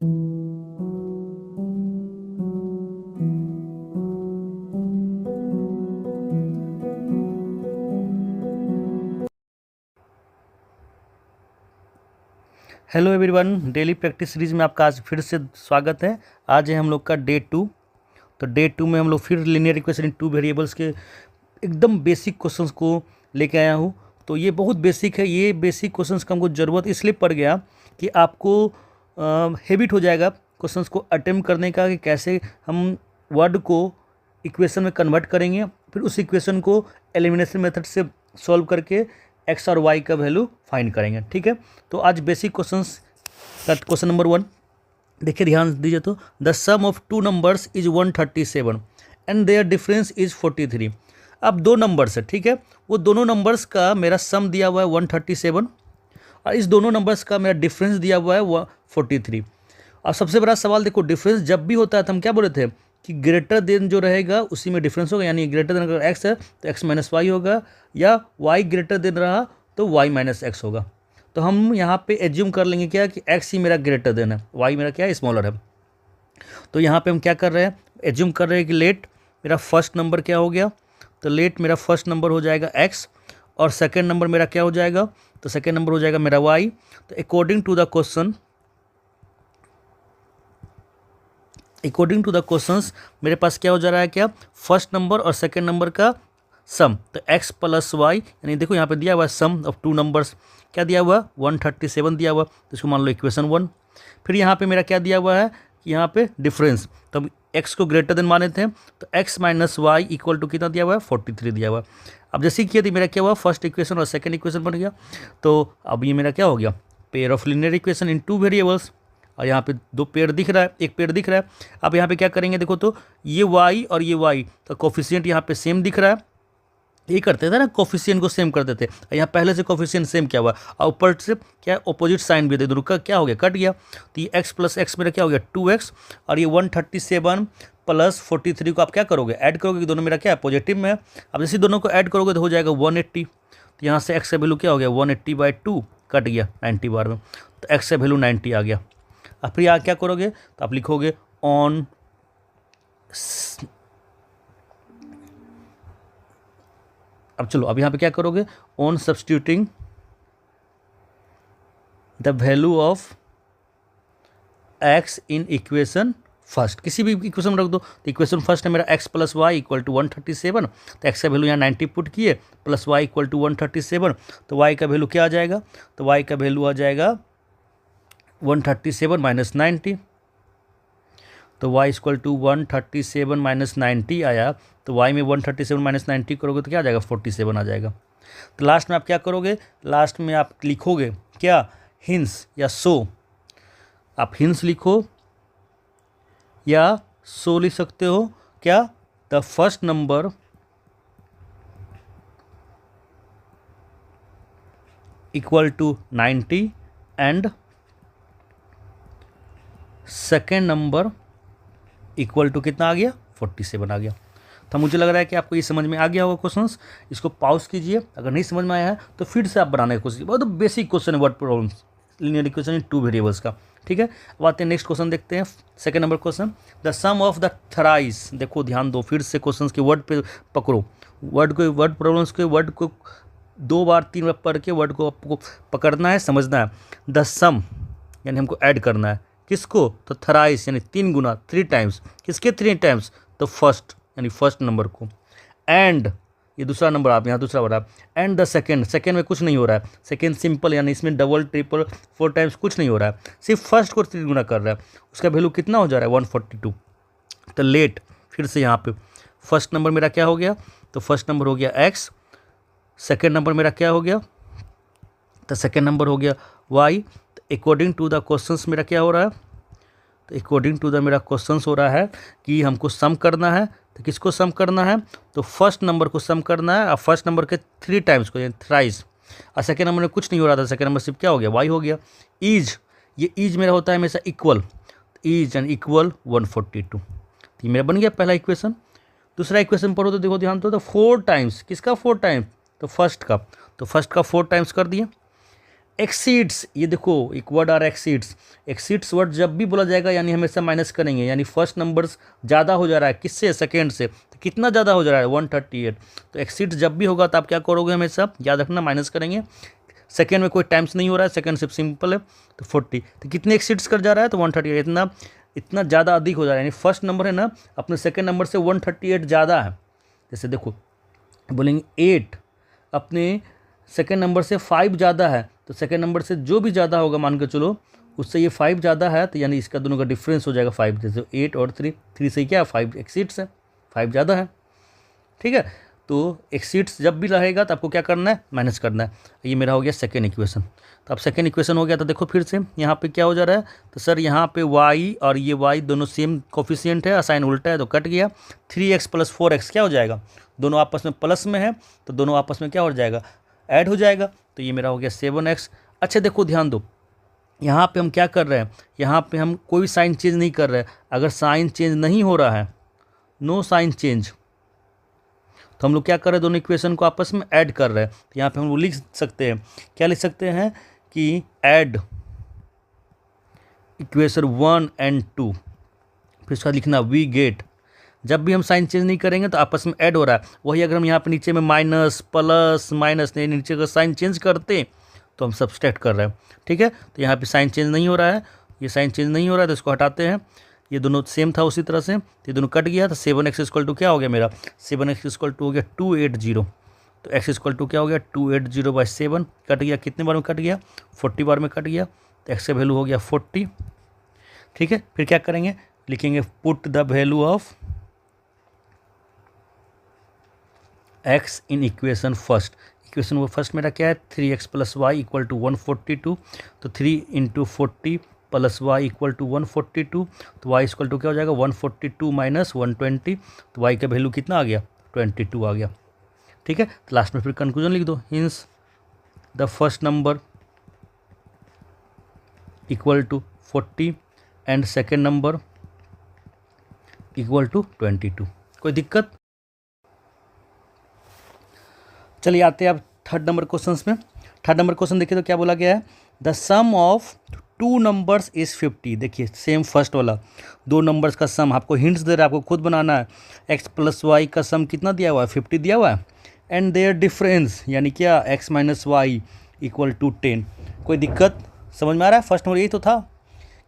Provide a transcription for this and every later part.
Hello everyone, daily practice series में आपका आज फिर से स्वागत है। आज है हम लोग का डे 2। तो डे 2 में हम लोग फिर लीनियर इक्वेशन इन 2 वेरिएबल्स के एकदम बेसिक क्वेश्चंस को लेके आया हूँ। तो ये बहुत बेसिक है। ये बेसिक क्वेश्चंस का हमको ज़रूरत इसलिए पड़ गया कि आपको हैबिट हो जाएगा क्वेश्चंस को अटेम्प्ट करने का, कि कैसे हम वर्ड को इक्वेशन में कन्वर्ट करेंगे, फिर उस इक्वेशन को एलिमिनेशन मेथड से सॉल्व करके एक्स और वाई का वैल्यू फाइंड करेंगे। ठीक है, तो आज बेसिक क्वेश्चंस का क्वेश्चन नंबर 1 देखिए, ध्यान दीजिए। तो the sum of two numbers is 137 and their difference is 43। अब दो नंबर्स है, ठीक है, वो दोनों नंबर्स का मेरा सम दिया हुआ है 137 और इस दोनों नंबर्स का मेरा डिफरेंस दिया हुआ है 43। अब सबसे बड़ा सवाल देखो, डिफरेंस जब भी होता है तो हम क्या बोले थे कि ग्रेटर देन जो रहेगा उसी में डिफरेंस होगा। यानी ग्रेटर देन अगर एक्स है तो एक्स माइनस वाई होगा, या वाई ग्रेटर देन रहा तो वाई माइनस एक्स होगा। तो हम यहाँ पे एज्यूम कर लेंगे क्या कि एक्स ही मेरा ग्रेटर देन है, वाई मेरा क्या है, स्मॉलर है। तो यहाँ पे हम क्या कर रहे हैं, एज्यूम कर रहे हैं कि लेट मेरा फर्स्ट नंबर क्या हो गया। तो लेट मेरा फर्स्ट नंबर हो जाएगा एक्स और सेकेंड नंबर मेरा क्या हो जाएगा, तो सेकेंड नंबर हो जाएगा मेरा वाई। तो अकॉर्डिंग टू द क्वेश्चंस मेरे पास क्या हो जा रहा है, क्या फर्स्ट नंबर और सेकेंड नंबर का सम। तो x प्लस वाई, यानी देखो यहाँ पे दिया हुआ है सम ऑफ टू नंबर्स, क्या दिया हुआ 137 दिया हुआ, तो इसको मान लो इक्वेशन 1। फिर यहाँ पे मेरा क्या दिया हुआ है कि यहाँ पे डिफरेंस, तो अब x को ग्रेटर देन माने थे, तो x minus Y equal to कितना दिया हुआ है 43 दिया हुआ है। अब जैसे किया थी मेरा क्या हुआ, फर्स्ट इक्वेशन और सेकेंड इक्वेशन बन गया। तो अब ये मेरा क्या हो गया, pair of linear equation in 2 variables. और यहाँ पे दो पेड़ दिख रहा है, एक पेड़ दिख रहा है। अब यहाँ पे क्या करेंगे, देखो तो ये y और ये y का कोफिशिएंट यहाँ पे सेम दिख रहा है। ये करते थे ना, कोफिशिएंट को सेम करते थे, यहाँ पहले से कोफिशिएंट सेम क्या हुआ और ऊपर से क्या ऑपोजिट साइन भी दे, दोनों का क्या हो गया, कट गया। तो ये x प्लस एक्स मेरा क्या हो गया 2x, और ये 137 प्लस 43 को आप क्या करोगे, ऐड करोगे, दोनों मेरा क्या है पॉजिटिव में है। अब जैसे दोनों को ऐड करोगे तो हो जाएगा 180। तो यहाँ से x का वैल्यू क्या हो गया 180/2, कट गया 90 बार में, तो x का वैल्यू 90 आ गया। अब फिर यहाँ क्या करोगे, तो आप लिखोगे ऑन अब चलो, अब यहाँ पे क्या करोगे, on substituting the value of x in equation first, किसी भी इक्वेशन में रख दो। तो इक्वेशन फर्स्ट है मेरा X plus Y equal to 137, तो एक्स का वैल्यू यहाँ 90 पुट किए, प्लस वाई इक्वल टू 137, तो वाई का वैल्यू क्या आ जाएगा, तो वाई का वैल्यू आ जाएगा 137 माइनस 90। तो y इक्वल टू 137 माइनस 90 आया। तो y में 137 माइनस 90 करोगे तो क्या आ जाएगा 47 आ जाएगा। तो लास्ट में आप क्या करोगे, लास्ट में आप लिखोगे क्या, हिंस या सो। आप हिंस लिखो या सो लिख सकते हो, क्या the first number equal to 90 and second number equal to कितना आ गया 47 आ गया। तो मुझे लग रहा है कि आपको ये समझ में आ गया होगा क्वेश्चंस। इसको पॉज कीजिए, अगर नहीं समझ में आया है तो फिर से आप बनाने की कोशिश, बहुत बेसिक क्वेश्चन है word problems linear equation in 2 variables का। ठीक है, अब आते हैं नेक्स्ट क्वेश्चन देखते हैं, second number question, the sum of the thrice. देखो ध्यान दो, फिर से क्वेश्चन के वर्ड पे पकड़ो, वर्ड प्रॉब्लम्स के वर्ड को 2 बार 3 बार पढ़ के वर्ड को आपको पकड़ना है, समझना है। द सम यानी हमको ऐड करना है, किसको, तो थ्राइस यानी 3 गुना, 3 टाइम्स, किसके 3 टाइम्स, तो फर्स्ट यानी फर्स्ट नंबर को, एंड ये दूसरा नंबर आप यहाँ दूसरा बड़ा, एंड द सेकेंड, सेकेंड में कुछ नहीं हो रहा है, सेकेंड सिंपल यानी इसमें डबल ट्रिपल 4 टाइम्स कुछ नहीं हो रहा है, सिर्फ फर्स्ट को 3 गुना कर रहा है, उसका वैल्यू कितना हो जा रहा है 142। तो लेट फिर से यहाँ पे फर्स्ट नंबर मेरा क्या हो गया, तो फर्स्ट नंबर हो गया एक्स, सेकेंड नंबर मेरा क्या हो गया, तो सेकेंड नंबर हो गया Y. According to the questions मेरा क्या हो रहा है, तो अकॉर्डिंग टू द मेरा क्वेश्चंस हो रहा है कि हमको सम करना है। तो किसको सम करना है, तो फर्स्ट नंबर को सम करना है, और फर्स्ट नंबर के 3 टाइम्स को, यानी थ्राइस। और सेकेंड नंबर में कुछ नहीं हो रहा था, सेकेंड नंबर सिर्फ क्या हो गया वाई हो गया। ईज, ये ईज मेरा होता है हमेशा इक्वल, ईज एंड इक्वल 142। तो ये मेरा बन गया पहला इक्वेशन। दूसरा इक्वेशन पढ़ो तो देखो ध्यान तो 4 टाइम्स, किसका 4 टाइम्स, तो फर्स्ट का, तो फर्स्ट का 4 टाइम्स कर दिए। एक्सीड्स, ये देखो एक वर्ड आ रहा है एक्सीड्स। एक्सीड्स वर्ड जब भी बोला जाएगा यानी हमेशा माइनस करेंगे, यानी फर्स्ट नंबर ज़्यादा हो जा रहा है किससे, सेकेंड से, तो कितना ज़्यादा हो जा रहा है 138। तो एक्सीड्स जब भी होगा तो आप क्या करोगे, हमेशा याद रखना माइनस करेंगे। सेकेंड में कोई टाइम्स नहीं हो रहा है, सेकेंड सिर्फ सिंपल है, तो 40। तो कितने एक्सीड्स कर जा रहा है, तो 138। इतना ज़्यादा अधिक हो जा रहा है, यानी फर्स्ट नंबर है ना अपने सेकेंड नंबर से 138 ज़्यादा है। जैसे देखो बोलेंगे 8 अपने सेकेंड नंबर से 5 ज़्यादा है, तो सेकेंड नंबर से जो भी ज़्यादा होगा मान के चलो उससे ये 5 ज़्यादा है, तो यानी इसका दोनों का डिफरेंस हो जाएगा 5। जैसे 8 और 3 से क्या 5 एक्सीड्स है, 5 ज़्यादा है, ठीक है। तो एक्सीड्स जब भी रहेगा तो आपको क्या करना है, माइनस करना है। ये मेरा हो गया सेकेंड इक्वेशन। तो अब सेकेंड इक्वेशन हो गया, तो देखो फिर से यहाँ पे क्या हो जा रहा है, तो सर यहाँ पे y और ये y दोनों सेम कोफिशिएंट है, साइन उल्टा है तो कट गया। 3x + 4x क्या हो जाएगा, दोनों आपस में प्लस में है तो दोनों आपस में क्या हो जाएगा, ऐड हो जाएगा। तो ये मेरा हो गया 7x। अच्छा देखो ध्यान दो, यहाँ पे हम क्या कर रहे हैं, यहाँ पे हम कोई साइन चेंज नहीं कर रहे हैं। अगर साइन चेंज नहीं हो रहा है, नो साइन चेंज, तो हम लोग क्या कर रहे हैं, दोनों इक्वेशन को आपस में ऐड कर रहे हैं। तो यहाँ पे हम लोग लिख सकते हैं, क्या लिख सकते हैं कि ऐड इक्वेशन 1 और 2, फिर उसका लिखना वी गेट। जब भी हम साइन चेंज नहीं करेंगे तो आपस में ऐड हो रहा है। वही अगर हम यहाँ पे नीचे में माइनस प्लस माइनस नहीं, नीचे का साइन चेंज करते तो हम सब्सट्रैक्ट कर रहे हैं, ठीक है। तो यहाँ पे साइन चेंज नहीं हो रहा है, ये साइन चेंज नहीं हो रहा है तो इसको हटाते हैं। ये दोनों सेम था उसी तरह से, तो ये दोनों कट गया। तो 7x = क्या हो गया मेरा, 7x = हो गया 280। तो x = क्या हो गया 280/7, कट गया, कितने बार में कट गया, 40 बार में कट गया। तो x का वैल्यू हो गया 40, ठीक है। फिर क्या करेंगे, लिखेंगे put the value of x in equation first. Equation वो फर्स्ट मेरा क्या है, 3x + y = 142। तो 3 × 40 + y = 142। तो y = क्या हो जाएगा 142 - 120। तो y का वैल्यू कितना आ गया, 22 आ गया, ठीक है। तो लास्ट में फिर कंक्लूजन लिख दो, hence the first number = 40 and second number = 22। कोई दिक्कत। चलिए आते हैं अब थर्ड नंबर क्वेश्चन में। थर्ड नंबर क्वेश्चन देखिए तो क्या बोला गया है, the sum of 2 numbers is 50। देखिए सेम फर्स्ट वाला, 2 नंबर्स का सम, आपको हिंट्स दे रहा है, आपको खुद बनाना है। x + y का सम कितना दिया हुआ है, 50 दिया हुआ है। एंड देयर डिफरेंस यानी क्या, x - y = 10। कोई दिक्कत समझ में आ रहा है। फर्स्ट नंबर यही तो था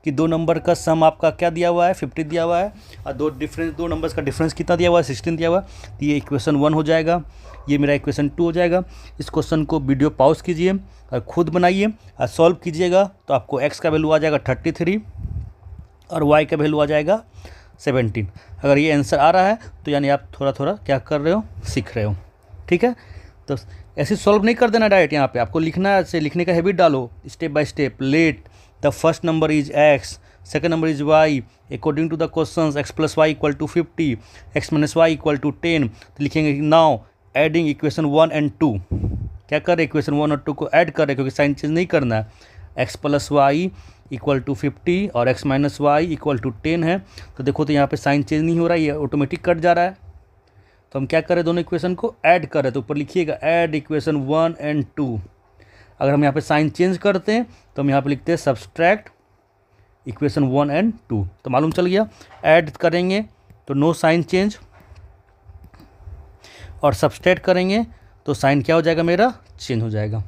कि 2 नंबर का सम आपका क्या दिया हुआ है, 50 दिया हुआ है, और 2 नंबर्स का डिफरेंस कितना दिया हुआ है, 16 दिया हुआ है। तो ये इक्वेशन 1 हो जाएगा, ये मेरा इक्वेशन 2 हो जाएगा। इस क्वेश्चन को वीडियो पॉज कीजिए और खुद बनाइए और सॉल्व कीजिएगा। तो आपको x का वैल्यू आ जाएगा 33 और y का वैल्यू आ जाएगा 17। अगर ये आंसर आ रहा है तो यानी आप थोड़ा थोड़ा क्या कर रहे हो, सीख रहे हो, ठीक है। तो ऐसे सॉल्व नहीं कर देना डायरेक्ट, यहाँ पे आपको लिखना, ऐसे लिखने का हैबिट डालो step by step. Let the first number is x, second number is y, according to the questions x + y = 50, x - y = 10। तो लिखेंगे नाउ एडिंग इक्वेशन 1 और 2। क्या कर रहे, इक्वेशन 1 और 2 को ऐड कर रहे, क्योंकि साइन चेंज नहीं करना है। x + y = 50 और x - y = 10 है। तो देखो तो यहाँ पे साइन चेंज नहीं हो रहा है, ये ऑटोमेटिक कट जा रहा है। तो हम क्या कर रहे हैं, दोनों इक्वेशन को ऐड कर रहे हैं। तो ऊपर लिखिएगा ऐड इक्वेशन 1 और 2। अगर हम यहाँ पे साइन चेंज करते हैं तो हम यहाँ पे लिखते हैं सब्सट्रैक्ट इक्वेशन 1 और 2। तो मालूम चल गया, ऐड करेंगे तो नो साइन चेंज, और सब्सट्रैक्ट करेंगे तो साइन क्या हो जाएगा, मेरा चेंज हो जाएगा,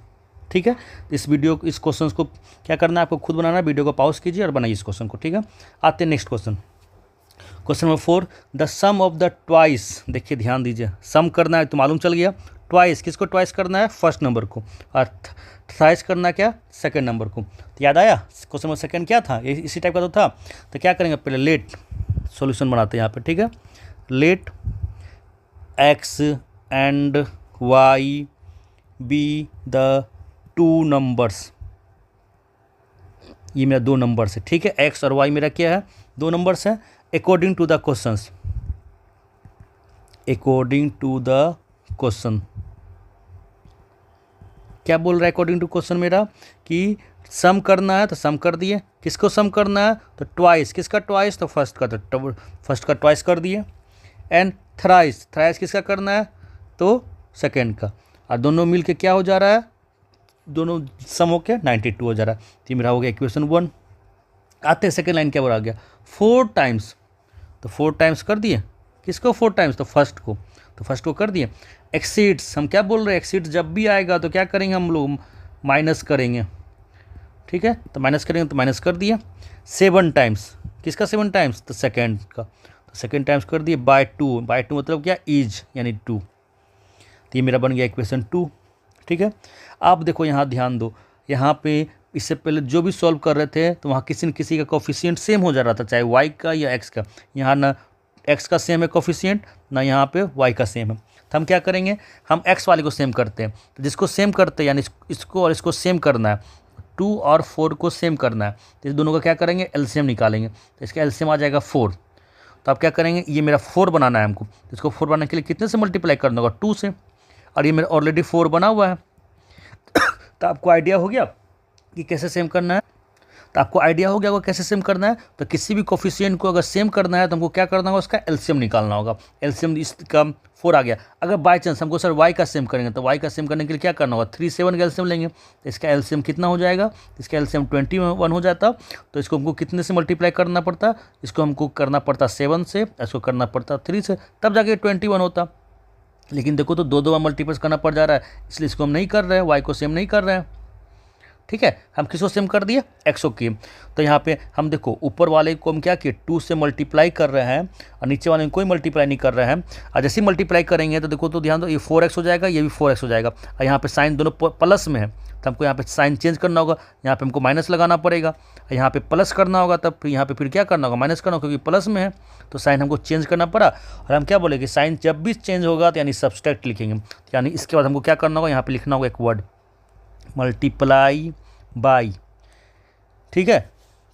ठीक है। इस क्वेश्चन को क्या करना है, आपको खुद बनाना है। वीडियो को पॉज कीजिए और बनाइए इस क्वेश्चन को, ठीक है। आते हैं next question, question number 4, the sum of the twice. देखिए ध्यान दीजिए, सम करना है तो मालूम चल गया, ट्वाइस किसको ट्वाइस करना है, फर्स्ट नंबर को, और थ्राइस करना क्या, सेकंड नंबर को। तो याद आया क्वेश्चन नंबर सेकंड क्या था, इसी टाइप का तो था। तो क्या करेंगे, पहले लेट सॉल्यूशन बनाते हैं यहाँ पे, ठीक है। Let x and y be the 2 numbers. ये मेरा 2 नंबर्स है, ठीक है। x और y मेरा क्या है, 2 नंबर्स है। According to the questions, according to the question क्या बोल रहा है, अकॉर्डिंग टू क्वेश्चन मेरा कि सम करना है तो सम कर दिए। किसको सम करना है, तो ट्वाइस, किसका ट्वाइस, तो फर्स्ट का, तो फर्स्ट का ट्वाइस कर दिए। एंड थ्राइस किसका करना है, तो सेकेंड का। और दोनों मिल के क्या हो जा रहा है, दोनों सम हो के 92 हो जा रहा है। तो ये मेरा हो गया इक्वेशन 1। आते सेकेंड लाइन क्या बोला गया, 4 टाइम्स, तो 4 टाइम्स कर दिए, किसको 4 टाइम्स, तो फर्स्ट को, तो फर्स्ट को कर दिए। एक्सीड्स, हम क्या बोल रहे हैं, एक्सीड्स जब भी आएगा तो क्या करेंगे हम लोग, माइनस करेंगे, ठीक है, तो माइनस करेंगे, तो माइनस कर दिया। 7 टाइम्स, किसका 7 टाइम्स, तो सेकेंड का, तो सेकेंड टाइम्स कर दिए बाय 2, बाय 2 मतलब क्या, इज यानी 2। तो ये मेरा बन गया इक्वेशन 2, ठीक है। आप देखो यहाँ ध्यान दो, यहाँ पे इससे पहले जो भी सॉल्व कर रहे थे तो वहाँ किसी न किसी का कोफिशिएंट सेम हो जा रहा था, चाहे वाई का या एक्स का। यहाँ ना एक्स का सेम है कोफिशिएंट, ना यहाँ पे वाई का सेम है। तो हम क्या करेंगे, हम एक्स वाले को सेम करते हैं, तो जिसको सेम करते हैं यानी इसको और इसको सेम करना है, 2 और 4 को सेम करना है, तो इस दोनों का क्या करेंगे, एलसीएम निकालेंगे। तो इसका एलसीएम आ जाएगा 4। तो आप क्या करेंगे, ये मेरा 4 बनाना है हमको, तो इसको 4 बनाने के लिए कितने से मल्टीप्लाई करना होगा, 2 से, और ये मेरा ऑलरेडी 4 बना हुआ है। तो आपको आइडिया हो गया कि कैसे सेम करना है, तो आपको आइडिया हो गया होगा कैसे सेम करना है। तो किसी भी कोफिशिएंट को अगर सेम करना है तो हमको क्या करना होगा, उसका एलसीएम निकालना होगा। एलसीएम इसका 4 आ गया। अगर बाय चांस हमको सर वाई का सेम करेंगे, तो वाई का सेम करने के लिए क्या करना होगा, 3 7 का एलसीएम लेंगे, तो इसका एलसीएम कितना हो जाएगा, इसका एलसीएम 21 हो जाता। तो इसको हमको कितने से मल्टीप्लाई करना पड़ता, इसको हमको करना पड़ता 7 से, इसको करना पड़ता 3 से, तब जाके 21 होता। लेकिन देखो तो 2 बार मल्टीप्लाई करना पड़ जा रहा है, इसलिए इसको हम नहीं कर रहे हैं, वाई को सेम नहीं कर रहे हैं, ठीक है। हम किसको सेम कर दिए, एक्सो की। तो यहाँ पे हम देखो ऊपर वाले को हम क्या किए, 2 से मल्टीप्लाई कर रहे हैं, और नीचे वाले में कोई मल्टीप्लाई नहीं कर रहे हैं। और जैसे ही मल्टीप्लाई करेंगे तो देखो तो ध्यान दो, ये 4x हो जाएगा, ये भी 4x हो जाएगा, और यहाँ पे साइन दोनों प्लस में है, तो हमको यहाँ पे साइन चेंज करना होगा, यहाँ पे हमको माइनस लगाना पड़ेगा, यहाँ पे प्लस करना होगा, तब फिर यहाँ पे फिर क्या करना होगा, माइनस करना होगा, क्योंकि प्लस में है, तो साइन हमको चेंज करना पड़ा। और हम क्या बोलेंगे, साइन जब भी चेंज होगा तो यानी सब्सट्रैक्ट लिखेंगे, यानी इसके बाद हमको क्या करना होगा, यहाँ पे लिखना होगा एक वर्ड, मल्टीप्लाई बाई, ठीक है,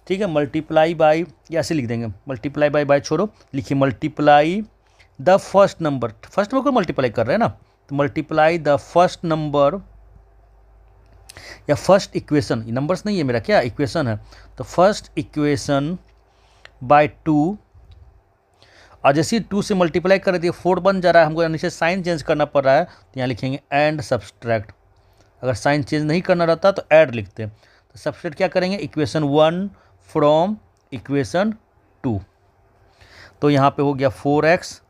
ठीक है, मल्टीप्लाई बाई, या ऐसे लिख देंगे, मल्टीप्लाई बाई छोड़ो, लिखिए multiply the first number, first number को मल्टीप्लाई कर रहे हैं ना, तो मल्टीप्लाई द फर्स्ट नंबर या फर्स्ट इक्वेशन, ये नंबर्स नहीं है मेरा, क्या इक्वेशन है, तो फर्स्ट इक्वेशन बाय 2, और जैसे 2 से मल्टीप्लाई कर दिए 4 बन जा रहा है, हमको नीचे साइन चेंज करना पड़ रहा है, तो यहाँ लिखेंगे एंड सब्सट्रैक्ट। अगर साइन चेंज नहीं करना रहता तो ऐड लिखते हैं, तो सब्सट्रैक्ट क्या करेंगे, इक्वेशन 1 फ्रॉम इक्वेशन 2। तो यहाँ पे हो गया 4x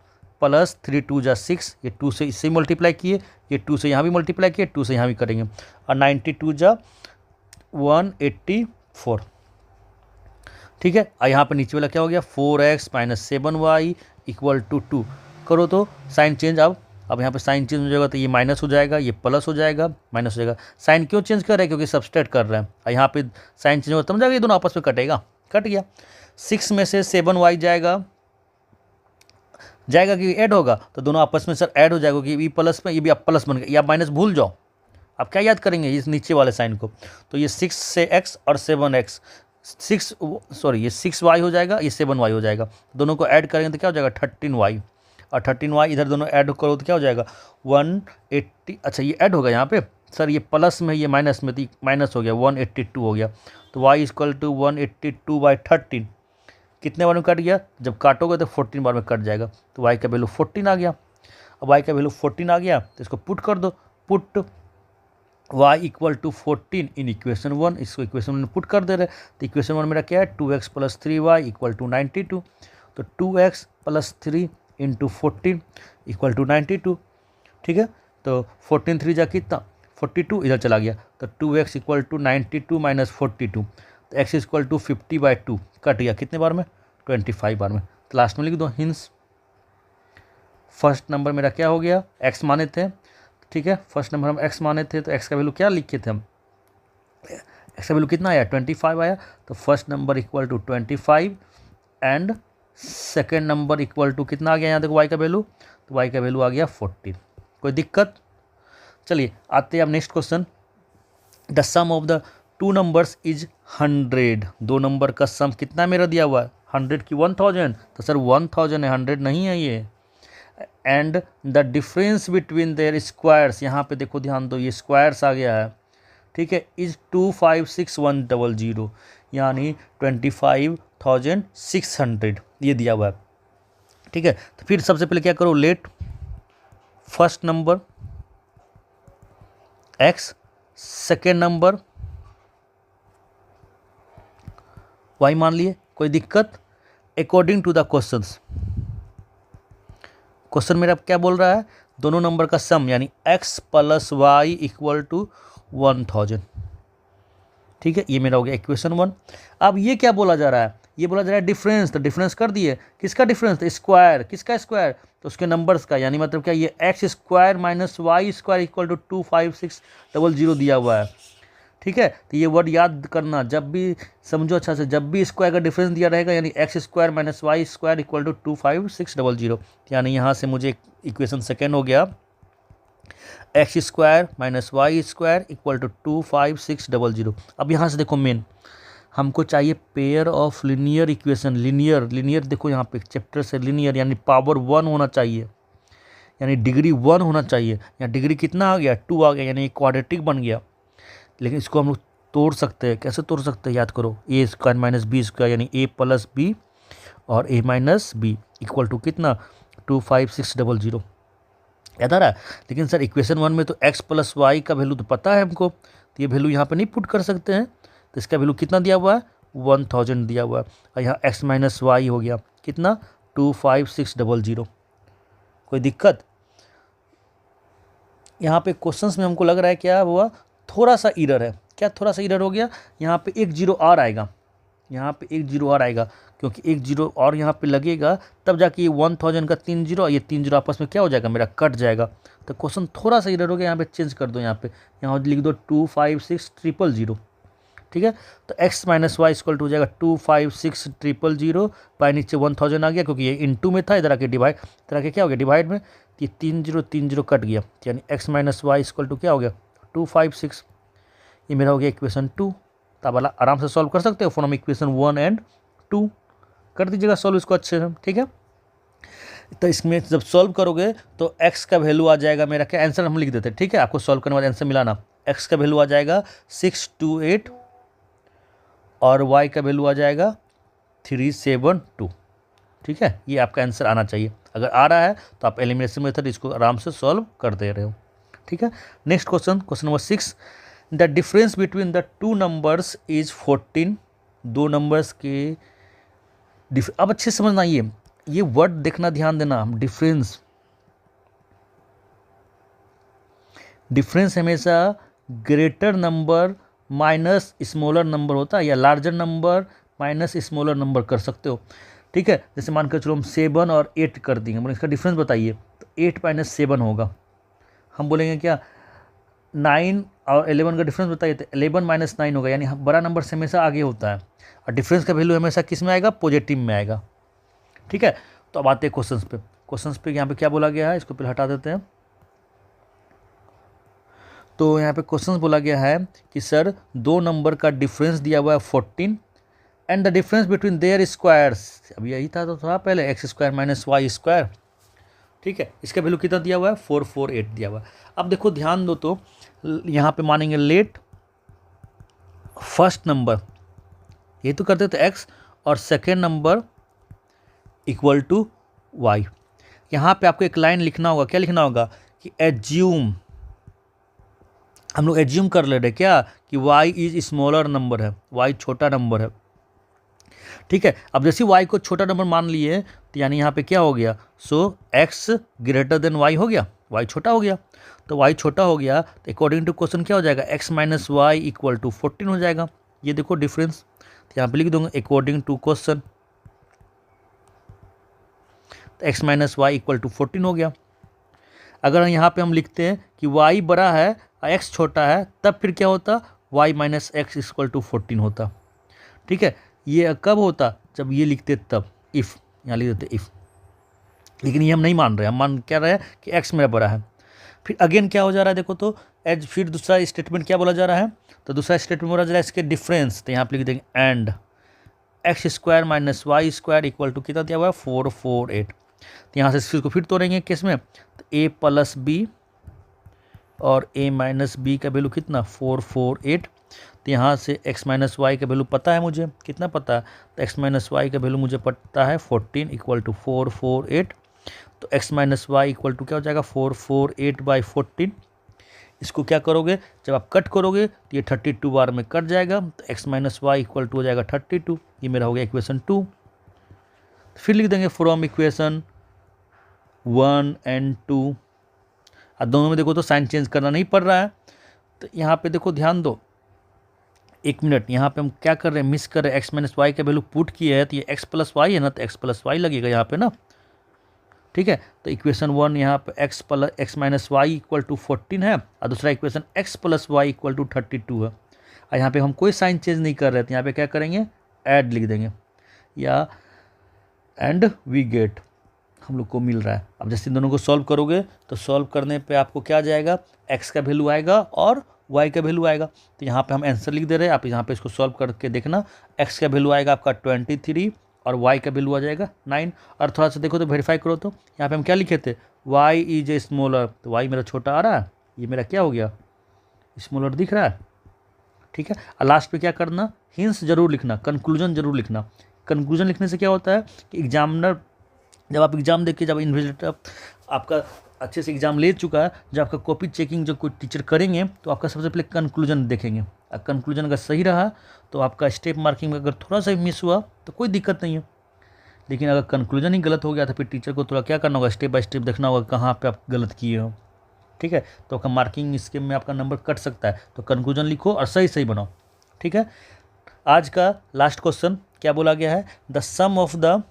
प्लस 3 2 जा 6, ये 2 से इससे मल्टीप्लाई किए, ये 2 से यहाँ भी मल्टीप्लाई किए, 2 से यहाँ भी करेंगे, और 92 जा 184, ठीक है। और यहाँ पे नीचे वाला क्या हो गया, 4x minus 7y equal to 2, करो तो साइन चेंज। अब यहाँ पे साइन चेंज हो जाएगा, तो ये माइनस हो जाएगा, ये प्लस हो जाएगा, माइनस हो जाएगा। साइन क्यों चेंज कर रहे हैं, क्योंकि सब्सट्रैक्ट कर रहे हैं, और यहाँ पे साइन चेंज होगा तब जाएगा, ये दोनों आपस में कटेगा, कट गया। 6 में से 7y जाएगा कि ऐड होगा, तो दोनों आपस में सर ऐड हो जाएगा, क्योंकि ये प्लस में ये भी आप प्लस बन गया, ये आप माइनस भूल जाओ, आप क्या याद करेंगे इस नीचे वाले साइन को, तो ये 6 से x और 7x, ये 6y हो जाएगा, ये 7y हो जाएगा, दोनों को ऐड करेंगे तो क्या हो जाएगा 13y, और 13y इधर दोनों ऐड करो तो क्या हो जाएगा 180। अच्छा ये ऐड होगा यहाँ पे, सर ये प्लस में ये माइनस में, तो माइनस हो गया 182 हो गया, तो y इक्वल टू 182/13, कितने बार में कट गया, जब काटोगे तो 14 बार में कट जाएगा, तो y का वैल्यू 14 आ गया। अब y का वैल्यू 14 आ गया तो इसको पुट कर दो, put y equal to 14 in equation 1, इसको इक्वेशन 1 में पुट कर दे रहे, तो इक्वेशन 1 मेरा क्या है, 2x plus 3y equal to 92, तो 2x plus 3 into 14 equal to 92, ठीक है। तो 14 3 जा कितना 42, इधर चला गया, तो 2x इक्वल टू 92 माइनस 42, तो x इक्वल टू 50/2, कट गया कितने बार में 25 बार में। तो लास्ट में लिख दो हिंस, फर्स्ट नंबर मेरा क्या हो गया, x माने थे, ठीक है, फर्स्ट नंबर हम x माने थे, तो x का वैल्यू क्या लिखे थे हम, x का वैल्यू कितना आया 25 आया, तो first number equal to 25 and second number equal to कितना आ गया यहाँ देखो y का वैल्यू, तो y का वैल्यू आ गया 14। कोई दिक्कत, चलिए आते हैं अब next question, the sum of the 2 numbers is 100, 2 number का सम कितना मेरा दिया हुआ है 100 की 1000, तो सर 1000 है 100 नहीं है ये, and the difference between their squares, यहाँ पे देखो ध्यान दो ये स्क्वायर्स आ गया है, ठीक है, इज 256100, यानी 25,600 ये दिया हुआ है, ठीक है। तो फिर सबसे पहले क्या करो, let first number x second number y मान लिए, कोई दिक्कत? According to the questions, question मेरा क्या बोल रहा है, दोनों नंबर का सम यानी x + y इक्वल टू 1000। ठीक है, ये मेरा हो गया इक्वेशन 1। अब ये क्या बोला जा रहा है, ये बोला जा रहा है डिफरेंस, तो डिफरेंस कर दिए, किसका डिफरेंस, तो स्क्वायर, किसका स्क्वायर, तो उसके नंबर्स का, यानी मतलब क्या, ये x² - y² इक्वल टू 25600 दिया हुआ है। ठीक है, तो ये वर्ड याद करना, जब भी समझो अच्छा से, जब भी स्क्वायर का डिफरेंस दिया रहेगा यानी x² - y² इक्वल टू 25600, यानी यहाँ से मुझे इक्वेशन सेकेंड हो गया x² - y² इक्वल टू 25600। अब यहाँ से देखो मेन हमको चाहिए pair of linear equation, linear देखो यहाँ पे चैप्टर से लीनियर यानी पावर 1 होना चाहिए, यानी डिग्री 1 होना चाहिए। यहाँ डिग्री कितना आ गया, 2 आ गया, यानी क्वाड्रेटिक बन गया। लेकिन इसको हम लोग तोड़ सकते हैं, कैसे तोड़ सकते हैं, याद करो, a² - b² यानी a + b और a - b इक्वल टू कितना, 25600, याद आ रहा है। लेकिन सर इक्वेशन 1 में तो x + y का वैल्यू तो पता है हमको, तो ये वैल्यू यहाँ पे नहीं पुट कर सकते हैं, तो इसका वैल्यू कितना दिया हुआ है, 1000 दिया हुआ है, और यहाँ x - y हो गया कितना, 25600। कोई दिक्कत? यहाँ पे क्वेश्चंस में हमको लग रहा है क्या हुआ, थोड़ा सा एरर है। क्या थोड़ा सा एरर हो गया, यहाँ पे एक 0 और आएगा, यहाँ पे एक 0 और आएगा, क्योंकि एक 0 और यहाँ पे लगेगा तब जाके ये 1000 का 3 0 और ये 3 0 आपस में क्या हो जाएगा, मेरा कट जाएगा। तो क्वेश्चन थोड़ा सा एरर हो गया, यहाँ पे चेंज कर दो, यहाँ लिख दो 256000। ठीक है, तो x - y इक्वल टू हो जाएगा 256000 बाय नीचे 1000 आ गया, क्योंकि ये इनटू में था, इधर आके डिवाइड, इधर आके क्या हो गया, डिवाइड में, ये 3 0 कट गया, यानी x - y इक्वल टू क्या हो गया, 256। ये मेरा हो गया इक्वेशन 2। तो आप आराम से सॉल्व कर सकते हो फ्रॉम इक्वेशन 1 एंड 2, कर दीजिएगा सॉल्व इसको अच्छे से। ठीक है, तो इसमें जब सॉल्व करोगे तो x का वैल्यू आ जाएगा मेरा, क्या आंसर हम लिख देते हैं। ठीक है, आपको सॉल्व करने बाद आंसर मिलाना, x का वैल्यू आ जाएगा 628 और y का वैल्यू आ जाएगा 372। ठीक है, ये आपका आंसर आना चाहिए। अगर आ रहा है तो आप एलिमिनेशन मेथड इसको आराम से सॉल्व कर दे रहे हो। ठीक है, next question, question number 6, the difference between the two numbers is 14। दो नंबर्स के अब अच्छे समझना, ये वर्ड देखना, ध्यान देना, डिफरेंस हमेशा greater number minus smaller number होता है, या larger number minus smaller number कर सकते हो। ठीक है, जैसे मानकर चलो हम 7 और 8 कर देंगे, मतलब इसका डिफरेंस बताइए, तो 8 - 7 होगा। हम बोलेंगे क्या, 9 और 11 का डिफरेंस बताइए, तो 11 - 9 होगा, यानी बड़ा नंबर से हमेशा आगे होता है, और डिफरेंस का वैल्यू हमेशा किस में आएगा, पॉजिटिव में आएगा। ठीक है, तो अब आते हैं क्वेश्चंस पे। क्वेश्चंस पे यहाँ पे क्या बोला गया है, इसको पहले हटा देते हैं। तो यहाँ पे क्वेश्चंस बोला गया है कि सर दो नंबर का डिफरेंस दिया हुआ है 14 and the difference between their squares, अब यही था तो थोड़ा पहले, x² - y²। ठीक है, इसका वैल्यू कितना दिया हुआ है, 448 दिया हुआ है। अब देखो ध्यान दो, तो यहाँ पे मानेंगे लेट फर्स्ट नंबर, ये तो करते थे x, और second number equal to y। यहाँ पे आपको एक लाइन लिखना होगा, क्या लिखना होगा, कि एज्यूम, हम लोग एज्यूम कर ले रहे क्या, कि y इज स्मॉलर नंबर है, y छोटा नंबर है। ठीक है, अब जैसे y को छोटा नंबर मान लिए, तो यानी यहाँ पे क्या हो गया, सो x ग्रेटर देन y हो गया, y छोटा हो गया। तो y छोटा हो गया, तो अकॉर्डिंग टू क्वेश्चन क्या हो जाएगा, x - y इक्वल टू 14 हो जाएगा। ये देखो डिफरेंस, तो यहाँ पे लिख दूंगा अकॉर्डिंग टू क्वेश्चन, तो x - y इक्वल टू 14 हो गया। अगर यहाँ पे हम लिखते हैं कि y बड़ा है और x छोटा है, तब फिर क्या होता, y - x इक्वल टू 14 होता। ठीक है, ये कब होता, जब ये लिखते तब, इफ़, यहाँ लिख देते इफ़, लेकिन ये हम नहीं मान रहे, हम मान क्या रहे हैं कि x मेरा बड़ा है। फिर अगेन क्या हो जा रहा है, देखो तो एज, फिर दूसरा स्टेटमेंट क्या बोला जा रहा है, तो दूसरा स्टेटमेंट बोला जा रहा है इसके डिफरेंस, तो यहाँ पे लिख देंगे and x² - y² equal to कितना दिया हुआ है, 448। तो यहाँ से इस चीज़ को फिर तोड़ेंगे किस में, तो a + b और a - b का वैल्यू कितना, 448। तो यहाँ से x - y का वैल्यू पता है मुझे, कितना पता है, तो x - y का वैल्यू मुझे पता है 14 इक्वल टू 448। तो x - y इक्वल टू क्या हो जाएगा, 448/14, इसको क्या करोगे, जब आप कट करोगे तो ये 32 बार में कट जाएगा, तो x minus Y equal to हो जाएगा 32। ये मेरा हो गया इक्वेशन 2। फिर लिख देंगे फ्रॉम इक्वेशन 1 एंड 2। अब दोनों में देखो तो साइन चेंज करना नहीं पड़ रहा है, तो यहाँ पे देखो ध्यान दो, 1 मिनट, यहाँ पे हम क्या कर रहे हैं, मिस कर रहे हैं, एक्स माइनस वाई का वैल्यू पुट किया है तो ये एक्स प्लस वाई है ना, तो एक्स प्लस वाई लगेगा यहाँ पे ना, ठीक है। तो इक्वेशन 1 यहाँ पे X minus Y equal to 14 है, और दूसरा equation X plus Y equal to 32 है। और यहाँ पे हम कोई साइन चेंज नहीं कर रहे थे, यहाँ पे क्या करेंगे, ऐड लिख देंगे, या एंड वी गेट, हम लोग को मिल रहा है। अब जैसे इन दोनों को सॉल्व करोगे तो सॉल्व करने पे आपको क्या आ जाएगा, एक्स का वैल्यू आएगा और वाई का वैल्यू आएगा। तो यहाँ पे हम आंसर लिख दे रहे हैं, आप यहाँ पे इसको सॉल्व करके देखना, एक्स का वैल्यू आएगा आपका 23 और वाई का वैल्यू आ जाएगा 9। और थोड़ा सा देखो तो वेरीफाई करो, तो यहाँ पे हम क्या लिखे थे, वाई इज ए स्मॉलर, तो वाई मेरा छोटा आ रहा है, ये मेरा क्या हो गया, स्मॉलर दिख रहा है, ठीक है। और लास्ट पे क्या करना, हिंस जरूर लिखना, कंक्लूजन जरूर लिखना। कंक्लूजन लिखने से क्या होता है कि एग्जामिनर, जब आप एग्जाम देख के, जब इन्विजिलेटर आपका अच्छे से एग्जाम ले चुका है, जब आपका कॉपी चेकिंग जो कोई टीचर करेंगे तो आपका सबसे पहले कंक्लूजन देखेंगे। और कंक्लूजन अगर सही रहा तो आपका स्टेप मार्किंग में अगर थोड़ा सा मिस हुआ तो कोई दिक्कत नहीं है, लेकिन अगर कंक्लूजन ही गलत हो गया तो फिर टीचर को थोड़ा क्या करना होगा, स्टेप बाय स्टेप देखना होगा कहाँ पे आप गलत किए हो, ठीक है। तो आपका मार्किंग स्कीम में आपका नंबर कट सकता है, तो कंक्लूजन लिखो और सही सही बनाओ, ठीक है। आज का लास्ट क्वेश्चन क्या बोला गया है, the sum of the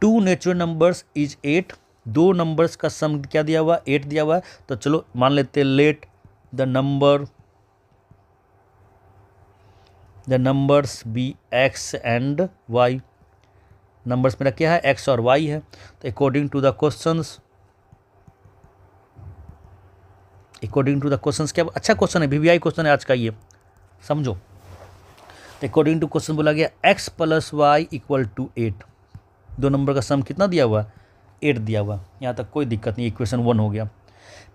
2 natural numbers is 8। 2 numbers का सम क्या दिया हुआ, 8 दिया हुआ है। तो चलो मान लेते हैं, let the numbers be X and Y. Numbers मेरा क्या है, एक्स और वाई है। तो अकॉर्डिंग टू द क्वेश्चंस क्या, अच्छा क्वेश्चन है, वीवीआई क्वेश्चन है आज का, ये समझो। तो अकॉर्डिंग टू क्वेश्चन बोला गया X plus Y equal to 8। 2 number का सम कितना दिया हुआ, 8 दिया हुआ। यहाँ तक कोई दिक्कत नहीं, इक्वेशन 1 हो गया।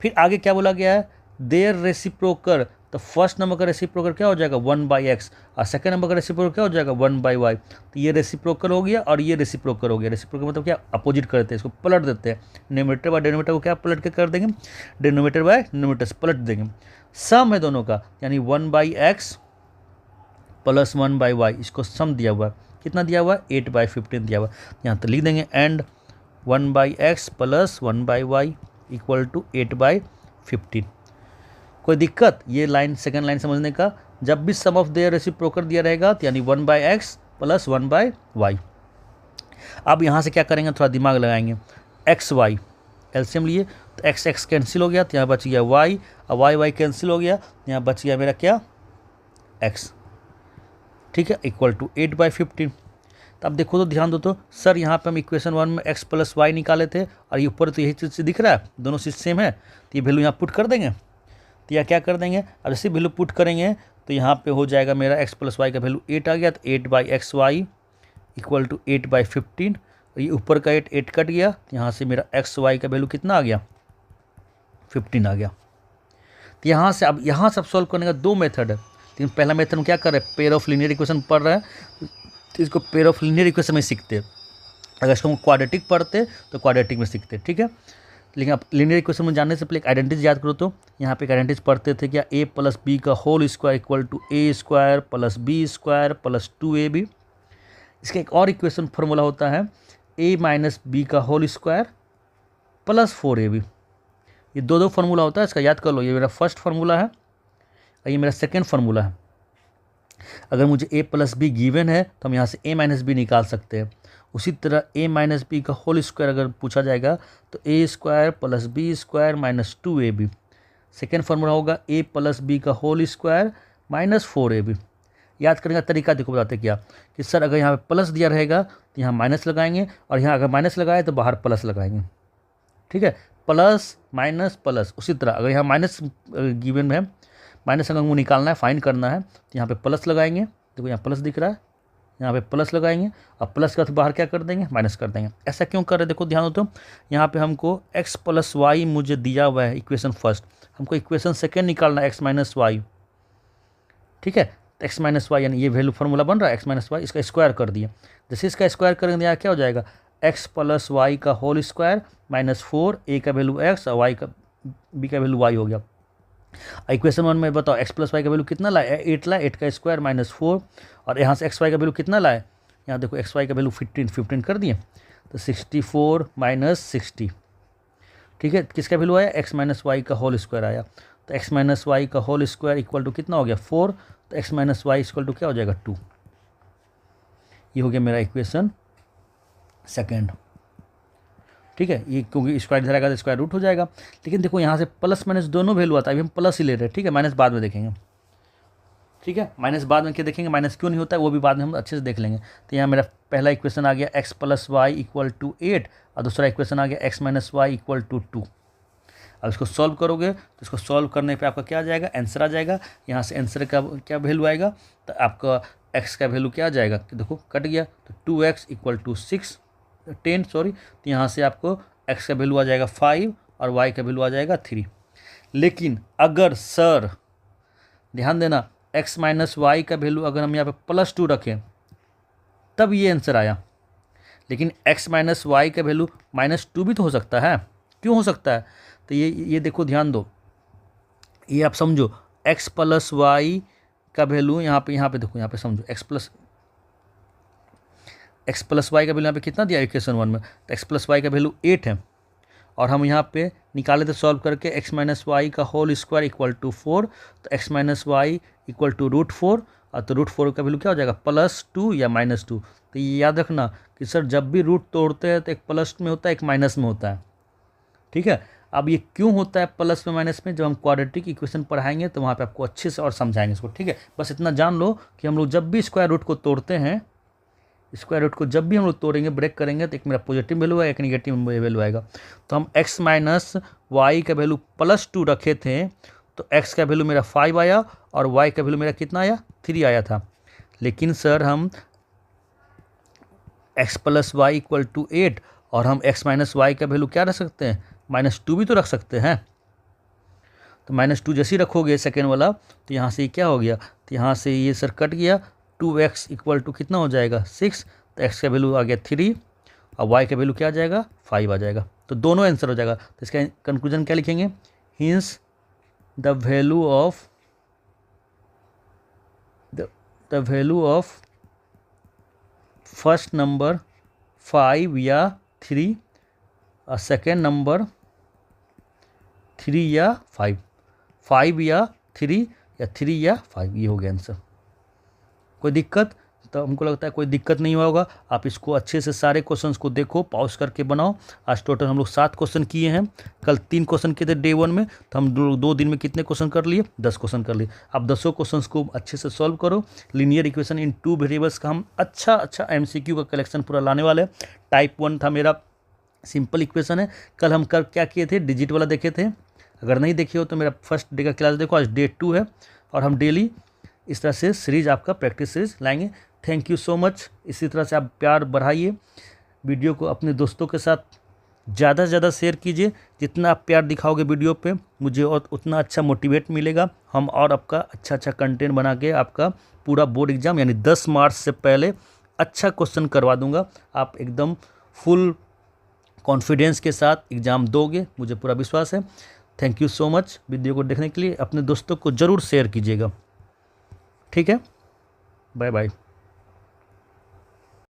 फिर आगे क्या बोला गया है, देयर रेसिप्रोकल, तो फर्स्ट नंबर का रेसिप्रोकल क्या हो जाएगा 1/x, और सेकंड नंबर का रेसिप्रोकल क्या हो जाएगा 1/y। तो ये रेसिप्रोकल हो गया और ये रेसिप्रोकल हो गया। रेसिप्रोकल मतलब क्या, अपोजिट करते हैं, इसको पलट देते हैं, डिनोमिनेटर बाय डिनोमिनेटर को क्या पलट के कर देंगे, डिनोमिनेटर बाय डिनोमिनेटर पलट देंगे। सम है दोनों का, यानी 1/x प्लस 1/y, इसको सम दिया हुआ है, कितना दिया हुआ है 8/15 दिया हुआ है। यहाँ तो लिख देंगे and 1/x plus 1/y equal to 8/15। कोई दिक्कत, ये लाइन सेकंड लाइन समझने का, जब भी सम ऑफ देयर रेसिप्रोकल दिया रहेगा तो यानी 1/x प्लस 1/y। अब यहाँ से क्या करेंगे, थोड़ा दिमाग लगाएंगे, एक्स वाई एलसीएम लिए तो एक्स एक्स कैंसिल हो गया, तो यहाँ बच गया वाई, और वाई वाई कैंसिल हो गया, यहाँ बच गया मेरा क्या, एक्स, ठीक है, इक्वल टू 8/15। तो अब देखो तो ध्यान दो तो, सर यहाँ पे हम इक्वेशन 1 में x प्लस वाई निकाले थे, और ये ऊपर तो यही चीज़ से दिख रहा है, दोनों चीज़ सेम है, तो ये वैल्यू यहाँ पुट कर देंगे। तो यह क्या कर देंगे, अब जैसे वैल्यू पुट करेंगे तो यहाँ पे हो जाएगा मेरा x प्लस वाई का वैल्यू 8 आ गया, तो 8/xy इक्वल टू 8/15। ये ऊपर का 8 कट गया, तो यहाँ से मेरा xy का वैल्यू कितना आ गया, 15 आ गया। तो यहाँ से अब सॉल्व करने का 2 मेथड है, लेकिन पहला मेथड में क्या कर रहे हैं, पेयर ऑफ लीनियर इक्वेशन पढ़ रहे हैं, तो इसको पेयर ऑफ लीनियर इक्वेशन में सीखते हैं। अगर इसको हम क्वाड्रेटिक पढ़ते तो क्वाड्रेटिक में सीखते, ठीक है। लेकिन आप लीनियर इक्वेशन में जानने से पहले एक आइडेंटिटी याद करो, तो यहाँ पे एक आइडेंटिटी पढ़ते थे क्या, a प्लस बी का whole square equal to a square plus B square plus 2ab। इसका एक और इक्वेशन फॉर्मूला होता है a माइनस बी का होल स्क्वायर प्लस 4ab। ये दो फार्मूला होता है, इसका याद कर लो, ये मेरा फर्स्ट फार्मूला है और ये मेरा सेकेंड फार्मूला है। अगर मुझे a प्लस बी गिवन है तो हम यहाँ से a माइनस बी निकाल सकते हैं। उसी तरह a माइनस बी का होल स्क्वायर अगर पूछा जाएगा तो a square plus B square minus 2ab। Second formula होगा a प्लस बी का होल स्क्वायर माइनस 4ab। याद करने का तरीका देखो, बताते क्या कि सर अगर यहाँ पे प्लस दिया रहेगा तो यहाँ माइनस लगाएंगे, और यहाँ अगर माइनस लगाए तो बाहर प्लस लगाएंगे, ठीक है, प्लस माइनस प्लस। उसी तरह अगर यहाँ माइनस गिवन में है, माइनस अगर हमको निकालना है, फाइंड करना है, तो यहाँ पे प्लस लगाएंगे, देखो यहाँ प्लस दिख रहा है, यहाँ पे प्लस लगाएंगे, और प्लस का तो बाहर क्या कर देंगे, माइनस कर देंगे। ऐसा क्यों कर रहे हैं, देखो ध्यान दो तो, यहाँ पे हमको x प्लस वाई मुझे दिया हुआ है इक्वेशन फर्स्ट, हमको इक्वेशन सेकेंड निकालना है x माइनस वाई, ठीक है। तो x माइनस वाई यानी ये वैल्यू फार्मूला बन रहा है x माइनस वाई, इसका स्क्वायर कर दिया। जैसे इसका स्क्वायर करेंगे यहाँ क्या हो जाएगा, x प्लस वाई का होल स्क्वायर माइनस 4, a का वैल्यू x और y का b का वैल्यू y हो गया। इक्वेशन 1 में बताओ एक्स प्लस वाई का वैल्यू कितना लाए, 8 लाए, 8 का स्क्वायर माइनस 4, और यहाँ से एक्स वाई का वैल्यू कितना लाए, यहाँ देखो एक्स वाई का वैल्यू 15 कर दिए, तो 64 माइनस 60, ठीक है। किसका वैल्यू आया, एक्स माइनस वाई का होल स्क्वायर आया, तो एक्स माइनस वाई का होल स्क्वायर इक्वल टू कितना हो गया 4, तो X minus Y equal to क्या हो जाएगा 2। ये हो गया मेरा इक्वेशन सेकेंड, ठीक है। ये क्योंकि स्क्वायर इधर आएगा तो स्क्वायर रूट हो जाएगा, लेकिन देखो यहाँ से प्लस माइनस दोनों वैल्यू आता है, अभी हम प्लस ही ले रहे हैं, ठीक है। माइनस बाद में देखेंगे, ठीक है। माइनस बाद में क्या देखेंगे, माइनस क्यों नहीं होता है वो भी बाद में हम अच्छे से देख लेंगे। तो यहाँ मेरा पहला इक्वेशन आ गया X plus Y equal to 8, और दूसरा इक्वेशन आ गया X minus Y equal to 2। अब इसको सॉल्व करोगे तो इसको सॉल्व करने पे आपका क्या आ जाएगा, आंसर आ जाएगा। यहाँ से आंसर का क्या वैल्यू आएगा, तो आपका एक्स का वैल्यू क्या आ जाएगा, कि देखो कट गया, तो 2x इक्वल टू 10 सॉरी, तो यहाँ से आपको एक्स का वैल्यू आ जाएगा 5 और वाई का वैल्यू आ जाएगा 3। लेकिन अगर सर ध्यान देना, एक्स माइनस वाई का वैल्यू अगर हम यहाँ पे +2 रखें तब ये आंसर आया, लेकिन एक्स माइनस वाई का वैल्यू -2 भी तो हो सकता है, क्यों हो सकता है, तो ये देखो ध्यान दो, ये आप समझो एक्स प्लस वाई का वैल्यू यहाँ पे देखो, यहाँ पे समझो एक्स प्लस वाई का वैल्यू यहाँ पे कितना दिया इक्वेशन 1 में, तो एक्स प्लस वाई का वैल्यू 8 है, और हम यहाँ पे निकाले थे सॉल्व करके एक्स माइनस वाई का होल स्क्वायर इक्वल टू 4, तो X minus Y equal to √4, और तो √4 का वैल्यू क्या हो जाएगा +2 या -2। तो ये याद रखना कि सर जब भी रूट तोड़ते हैं तो एक प्लस में होता है एक माइनस में होता है, ठीक है। अब ये क्यों होता है प्लस में माइनस में, जब हम क्वाड्रेटिक इक्वेशन पढ़ाएंगे तो वहाँ पे आपको अच्छे से और समझाएंगे इसको, ठीक है। बस इतना जान लो कि हम लोग जब भी स्क्वायर रूट को तोड़ते हैं, स्क्वायर रूट को जब भी हम लोग तोड़ेंगे ब्रेक करेंगे, तो एक मेरा पॉजिटिव वैल्यू है, एक नेगेटिव वैल्यू आएगा। तो हम एक्स माइनस वाई का वैल्यू +2 रखे थे, तो एक्स का वैल्यू मेरा 5 आया और वाई का वैल्यू मेरा कितना आया 3 आया था। लेकिन सर हम X plus Y equal to 8 और हम एक्स माइनस वाई का वैल्यू क्या रख सकते हैं, -2 भी तो रख सकते हैं। तो -2 जैसे ही रखोगे सेकेंड वाला, तो यहाँ से क्या हो गया, तो यहाँ से ये सर कट गया, 2x इक्वल टू कितना हो जाएगा 6, तो x का वैल्यू आ गया 3 और y का वैल्यू क्या आ जाएगा 5 आ जाएगा, तो दोनों आंसर हो जाएगा। तो इसका कंक्लूजन क्या लिखेंगे, hints the value of first number 5 या 3 और सेकेंड नंबर 3 या 5 या 3 या 3 या 5, ये हो गया आंसर। कोई दिक्कत, तो हमको लगता है कोई दिक्कत नहीं हुआ होगा। आप इसको अच्छे से सारे क्वेश्चंस को देखो, पॉज करके बनाओ। आज टोटल हम लोग 7 क्वेश्चन किए हैं, कल 3 क्वेश्चन किए थे डे 1 में, तो हम 2 दिन में कितने क्वेश्चन कर लिए, 10 क्वेश्चन कर लिए। आप 10 क्वेश्चंस को अच्छे से सॉल्व करो। लीनियर इक्वेशन इन 2 वेरिएबल्स का हम अच्छा MCQ का कलेक्शन पूरा लाने वाले हैं। टाइप 1 था मेरा सिंपल इक्वेशन है। कल हम क्या किए थे, डिजिट वाला देखे थे। अगर नहीं देखे हो तो मेरा फर्स्ट डे का क्लास देखो, आज डे 2 है, और हम डेली इस तरह से सीरीज़ आपका प्रैक्टिस सीरीज लाएंगे। Thank you so much. इसी तरह से आप प्यार बढ़ाइए, वीडियो को अपने दोस्तों के साथ ज़्यादा से ज़्यादा शेयर कीजिए। जितना आप प्यार दिखाओगे वीडियो पे, मुझे और उतना अच्छा मोटिवेट मिलेगा। हम और आपका अच्छा कंटेंट बना के आपका पूरा बोर्ड एग्ज़ाम यानी 10 मार्च से पहले अच्छा क्वेश्चन करवा दूंगा। आप एकदम फुल कॉन्फिडेंस के साथ एग्ज़ाम दोगे, मुझे पूरा विश्वास है। Thank you so much. Video को देखने के लिए अपने दोस्तों को ज़रूर शेयर कीजिएगा, ठीक है। Bye bye.